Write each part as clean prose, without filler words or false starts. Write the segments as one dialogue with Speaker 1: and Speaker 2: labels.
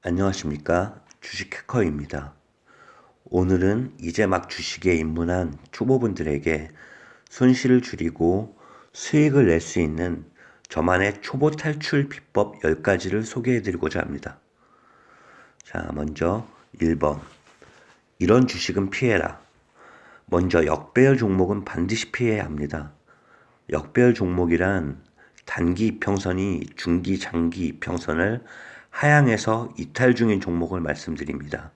Speaker 1: 안녕하십니까. 주식해커입니다. 오늘은 이제 막 주식에 입문한 초보분들에게 손실을 줄이고 수익을 낼 수 있는 저만의 초보 탈출 비법 10가지를 소개해드리고자 합니다. 자, 먼저 1번. 이런 주식은 피해라. 먼저 역배열 종목은 반드시 피해야 합니다. 역배열 종목이란 단기 이평선이 중기, 장기 이평선을 하향해서 이탈 중인 종목을 말씀드립니다.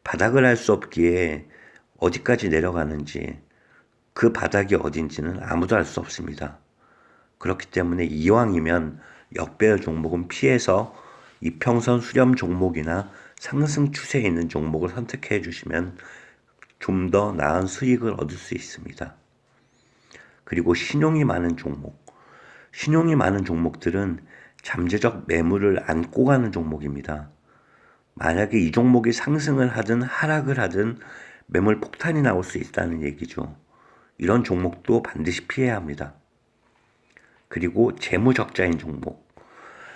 Speaker 1: 바닥을 알 수 없기에 어디까지 내려가는지 그 바닥이 어딘지는 아무도 알 수 없습니다. 그렇기 때문에 이왕이면 역배열 종목은 피해서 이평선 수렴 종목이나 상승 추세에 있는 종목을 선택해 주시면 좀 더 나은 수익을 얻을 수 있습니다. 그리고 신용이 많은 종목. 신용이 많은 종목들은 잠재적 매물을 안고 가는 종목입니다. 만약에 이 종목이 상승을 하든 하락을 하든 매물 폭탄이 나올 수 있다는 얘기죠. 이런 종목도 반드시 피해야 합니다. 그리고 재무적자인 종목.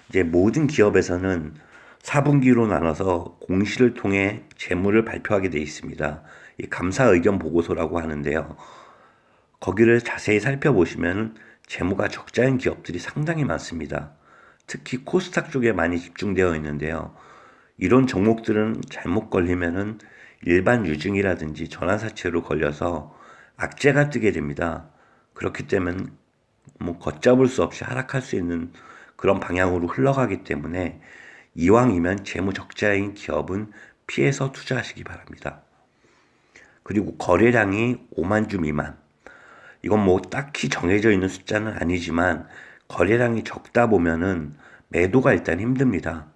Speaker 1: 이제 모든 기업에서는 4분기로 나눠서 공시를 통해 재무를 발표하게 되어 있습니다. 이 감사 의견 보고서라고 하는데요. 거기를 자세히 살펴보시면 재무가 적자인 기업들이 상당히 많습니다. 특히 코스닥 쪽에 많이 집중되어 있는데요. 이런 종목들은 잘못 걸리면은 일반 유증이라든지 전환사채로 걸려서 악재가 뜨게 됩니다. 그렇기 때문에 걷잡을 수 없이 하락할 수 있는 그런 방향으로 흘러가기 때문에 이왕이면 재무 적자인 기업은 피해서 투자하시기 바랍니다. 그리고 거래량이 5만 주 미만. 이건 딱히 정해져 있는 숫자는 아니지만 거래량이 적다 보면은 매도가 일단 힘듭니다.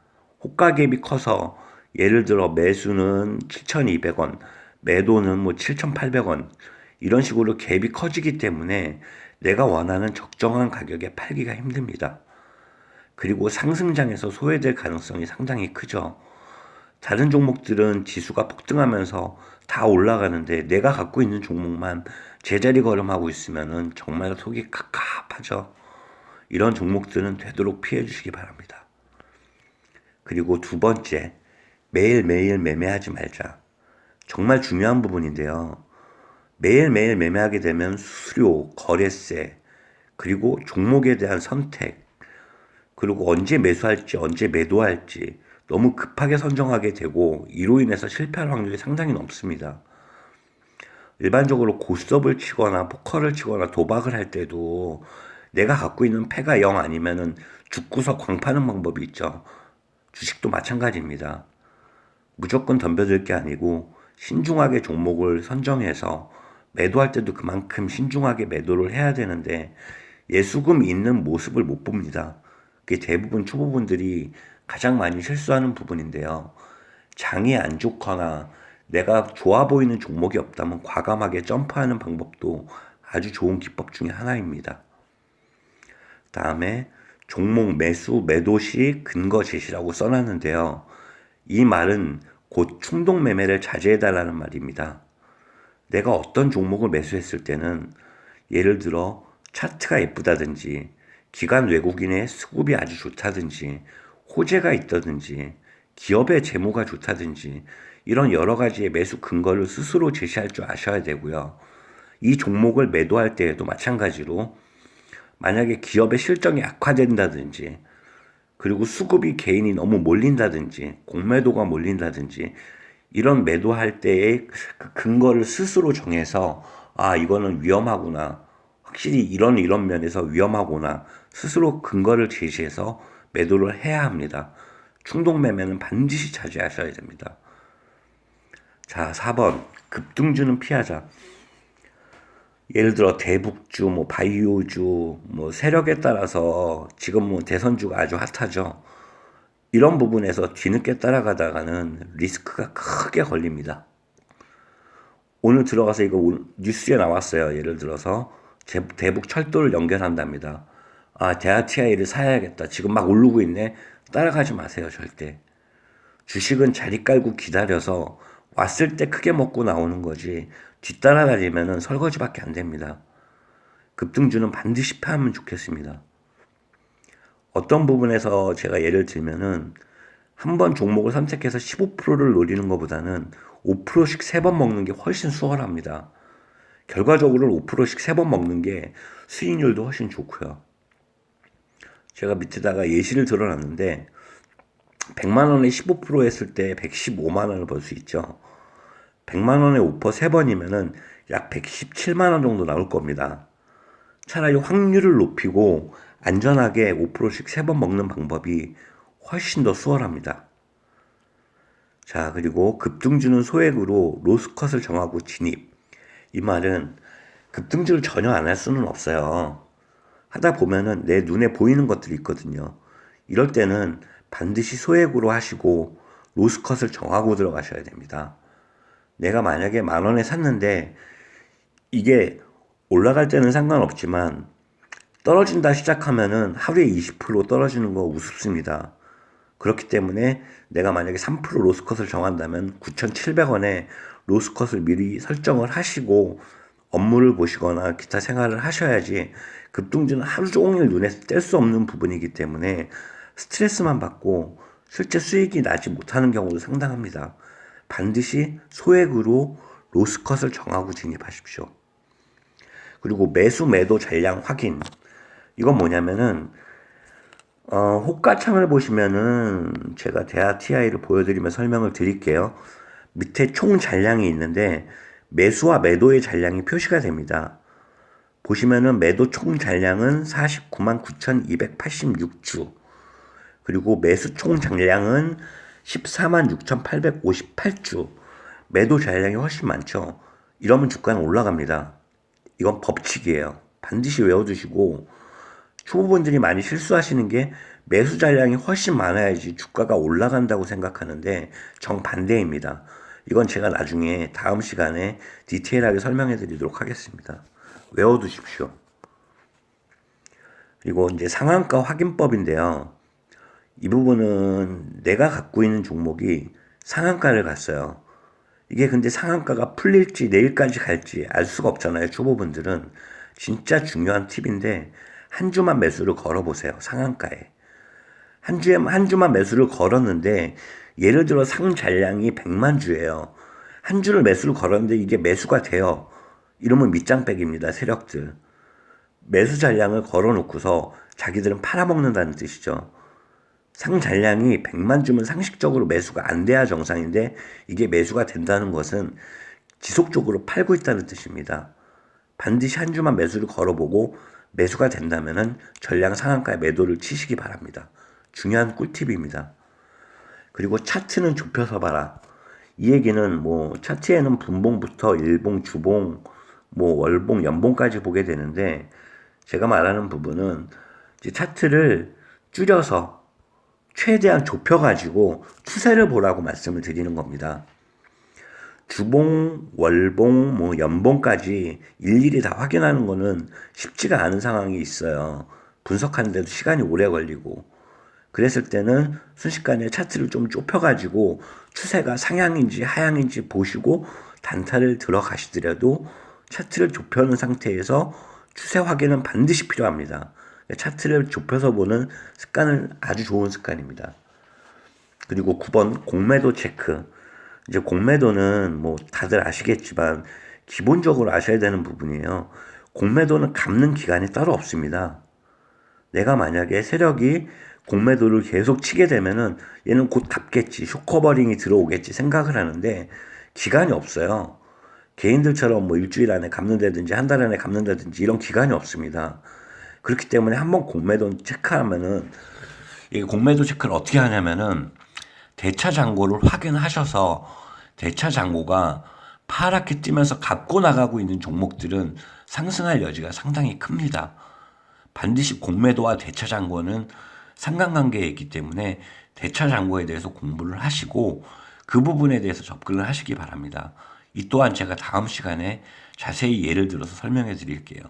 Speaker 1: 호가갭이 커서 예를 들어 매수는 7,200원, 매도는 7,800원 이런 식으로 갭이 커지기 때문에 내가 원하는 적정한 가격에 팔기가 힘듭니다. 그리고 상승장에서 소외될 가능성이 상당히 크죠. 다른 종목들은 지수가 폭등하면서 다 올라가는데 내가 갖고 있는 종목만 제자리 걸음하고 있으면 정말 속이 갑갑하죠. 이런 종목들은 되도록 피해 주시기 바랍니다. 그리고 두 번째, 매일매일 매매하지 말자. 정말 중요한 부분인데요. 매일매일 매매하게 되면 수수료, 거래세, 그리고 종목에 대한 선택, 그리고 언제 매수할지, 언제 매도할지 너무 급하게 선정하게 되고 이로 인해서 실패할 확률이 상당히 높습니다. 일반적으로 고스톱을 치거나 포커를 치거나 도박을 할 때도 내가 갖고 있는 패가 0 아니면은 죽고서 광파는 방법이 있죠. 주식도 마찬가지입니다. 무조건 덤벼들 게 아니고 신중하게 종목을 선정해서 매도할 때도 그만큼 신중하게 매도를 해야 되는데 예수금 있는 모습을 못 봅니다. 그게 대부분 초보분들이 가장 많이 실수하는 부분인데요. 장이 안 좋거나 내가 좋아 보이는 종목이 없다면 과감하게 점프하는 방법도 아주 좋은 기법 중에 하나입니다. 다음에 종목 매수, 매도 시 근거 제시라고 써놨는데요. 이 말은 곧 충동 매매를 자제해달라는 말입니다. 내가 어떤 종목을 매수했을 때는 예를 들어 차트가 예쁘다든지 기관 외국인의 수급이 아주 좋다든지 호재가 있다든지 기업의 재무가 좋다든지 이런 여러 가지의 매수 근거를 스스로 제시할 줄 아셔야 되고요. 이 종목을 매도할 때에도 마찬가지로 만약에 기업의 실적이 악화된다든지 그리고 수급이 개인이 너무 몰린다든지 공매도가 몰린다든지 이런 매도할 때의 그 근거를 스스로 정해서 이거는 위험하구나 확실히 이런 면에서 위험하구나 스스로 근거를 제시해서 매도를 해야 합니다. 충동 매매는 반드시 자제하셔야 됩니다. 자, 4번 급등주는 피하자. 예를 들어 대북주, 바이오주, 세력에 따라서 지금 대선주가 아주 핫하죠. 이런 부분에서 뒤늦게 따라가다가는 리스크가 크게 걸립니다. 오늘 들어가서 이거 뉴스에 나왔어요. 예를 들어서 대북 철도를 연결한답니다. 대하티아이를 사야겠다. 지금 막 오르고 있네. 따라가지 마세요, 절대. 주식은 자리 깔고 기다려서 왔을 때 크게 먹고 나오는 거지 뒤따라다니면은 설거지밖에 안 됩니다. 급등주는 반드시 피하면 좋겠습니다. 어떤 부분에서 제가 예를 들면은 한 번 종목을 선택해서 15%를 노리는 것보다는 5%씩 3번 먹는 게 훨씬 수월합니다. 결과적으로 5%씩 3번 먹는 게 수익률도 훨씬 좋고요. 제가 밑에다가 예시를 들어놨는데 100만 원에 15% 했을 때 115만 원을 벌 수 있죠. 100만 원에 5% 3번이면은 약 117만 원 정도 나올 겁니다. 차라리 확률을 높이고 안전하게 5%씩 3번 먹는 방법이 훨씬 더 수월합니다. 자, 그리고 급등주는 소액으로 로스컷을 정하고 진입. 이 말은 급등주를 전혀 안 할 수는 없어요. 하다 보면은 내 눈에 보이는 것들이 있거든요. 이럴 때는 반드시 소액으로 하시고 로스컷을 정하고 들어가셔야 됩니다. 내가 만약에 10,000원에 샀는데 이게 올라갈 때는 상관없지만 떨어진다 시작하면은 하루에 20% 떨어지는 거 우습습니다. 그렇기 때문에 내가 만약에 3% 로스컷을 정한다면 9,700원에 로스컷을 미리 설정을 하시고 업무를 보시거나 기타 생활을 하셔야지 급등주는 하루 종일 눈에 뗄 수 없는 부분이기 때문에 스트레스만 받고 실제 수익이 나지 못하는 경우도 상당합니다. 반드시 소액으로 로스컷을 정하고 진입하십시오. 그리고 매수 매도 전량 확인. 이건 뭐냐면은 호가창을 보시면은 제가 대하 TI를 보여드리며 설명을 드릴게요. 밑에 총 잔량이 있는데 매수와 매도의 잔량이 표시가 됩니다. 보시면은 매도 총 잔량은 499만 9,286주, 그리고 매수 총 잔량은 146만 6,858주. 매도 잔량이 훨씬 많죠. 이러면 주가는 올라갑니다. 이건 법칙이에요. 반드시 외워두시고, 초보분들이 많이 실수하시는 게 매수 잔량이 훨씬 많아야지 주가가 올라간다고 생각하는데 정반대입니다. 이건 제가 나중에 다음 시간에 디테일하게 설명해 드리도록 하겠습니다. 외워두십시오. 그리고 이제 상한가 확인법인데요. 이 부분은 내가 갖고 있는 종목이 상한가를 갔어요. 이게 근데 상한가가 풀릴지 내일까지 갈지 알 수가 없잖아요. 초보분들은. 진짜 중요한 팁인데 한 주만 매수를 걸어보세요. 상한가에. 한 주만 매수를 걸었는데 예를 들어 상잔량이 100만 주예요. 한 주를 매수를 걸었는데 이게 매수가 돼요. 이러면 밑장빼기입니다. 세력들. 매수 잔량을 걸어놓고서 자기들은 팔아먹는다는 뜻이죠. 상잔량이 100만 주면 상식적으로 매수가 안 돼야 정상인데 이게 매수가 된다는 것은 지속적으로 팔고 있다는 뜻입니다. 반드시 한 주만 매수를 걸어보고 매수가 된다면은 전량 상한가에 매도를 치시기 바랍니다. 중요한 꿀팁입니다. 그리고 차트는 좁혀서 봐라. 이 얘기는 뭐 차트에는 분봉부터 일봉, 주봉, 뭐 월봉, 연봉까지 보게 되는데 제가 말하는 부분은 이제 차트를 줄여서 최대한 좁혀가지고 추세를 보라고 말씀을 드리는 겁니다. 주봉, 월봉, 뭐 연봉까지 일일이 다 확인하는 거는 쉽지가 않은 상황이 있어요. 분석하는데도 시간이 오래 걸리고. 그랬을 때는 순식간에 차트를 좀 좁혀가지고 추세가 상향인지 하향인지 보시고 단타를 들어가시더라도 차트를 좁혀놓은 상태에서 추세 확인은 반드시 필요합니다. 차트를 좁혀서 보는 습관은 아주 좋은 습관입니다. 그리고 9번 공매도 체크. 이제 공매도는 뭐 다들 아시겠지만 기본적으로 아셔야 되는 부분이에요. 공매도는 갚는 기간이 따로 없습니다. 내가 만약에 세력이 공매도를 계속 치게 되면은 얘는 곧 갚겠지, 쇼커버링이 들어오겠지 생각을 하는데 기간이 없어요. 개인들처럼 뭐 일주일 안에 갚는다든지 한 달 안에 갚는다든지 이런 기간이 없습니다. 그렇기 때문에 한번 공매도 체크하면은, 이 공매도 체크를 어떻게 하냐면은 대차 잔고를 확인하셔서 대차 잔고가 파랗게 뜨면서 갚고 나가고 있는 종목들은 상승할 여지가 상당히 큽니다. 반드시 공매도와 대차 잔고는 상관관계에 있기 때문에 대차 잔고에 대해서 공부를 하시고 그 부분에 대해서 접근을 하시기 바랍니다. 이 또한 제가 다음 시간에 자세히 예를 들어서 설명해 드릴게요.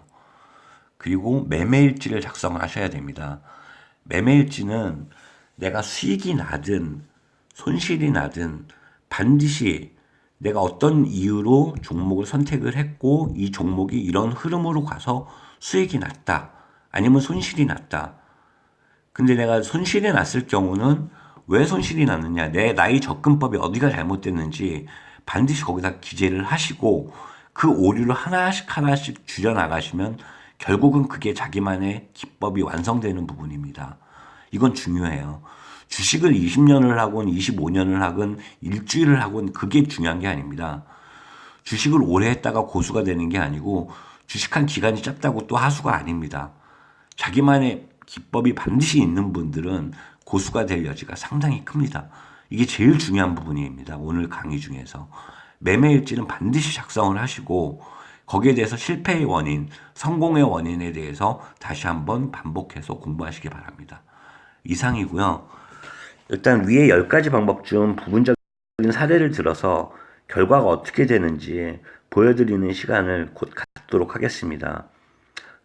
Speaker 1: 그리고 매매일지를 작성하셔야 됩니다. 매매일지는 내가 수익이 나든 손실이 나든 반드시 내가 어떤 이유로 종목을 선택을 했고 이 종목이 이런 흐름으로 가서 수익이 났다. 아니면 손실이 났다. 근데 내가 손실이 났을 경우는 왜 손실이 났느냐, 내 나이 접근법이 어디가 잘못됐는지 반드시 거기다 기재를 하시고 그 오류를 하나씩 하나씩 줄여나가시면 결국은 그게 자기만의 기법이 완성되는 부분입니다. 이건 중요해요. 주식을 20년을 하건 25년을 하건 일주일을 하건 그게 중요한 게 아닙니다. 주식을 오래 했다가 고수가 되는 게 아니고 주식한 기간이 짧다고 또 하수가 아닙니다. 자기만의 기법이 반드시 있는 분들은 고수가 될 여지가 상당히 큽니다. 이게 제일 중요한 부분입니다. 오늘 강의 중에서. 매매일지는 반드시 작성을 하시고 거기에 대해서 실패의 원인, 성공의 원인에 대해서 다시 한번 반복해서 공부하시기 바랍니다. 이상이고요. 일단 위에 10가지 방법 중 부분적인 사례를 들어서 결과가 어떻게 되는지 보여드리는 시간을 곧 갖도록 하겠습니다.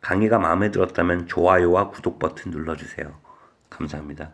Speaker 1: 강의가 마음에 들었다면 좋아요와 구독 버튼 눌러주세요. 감사합니다.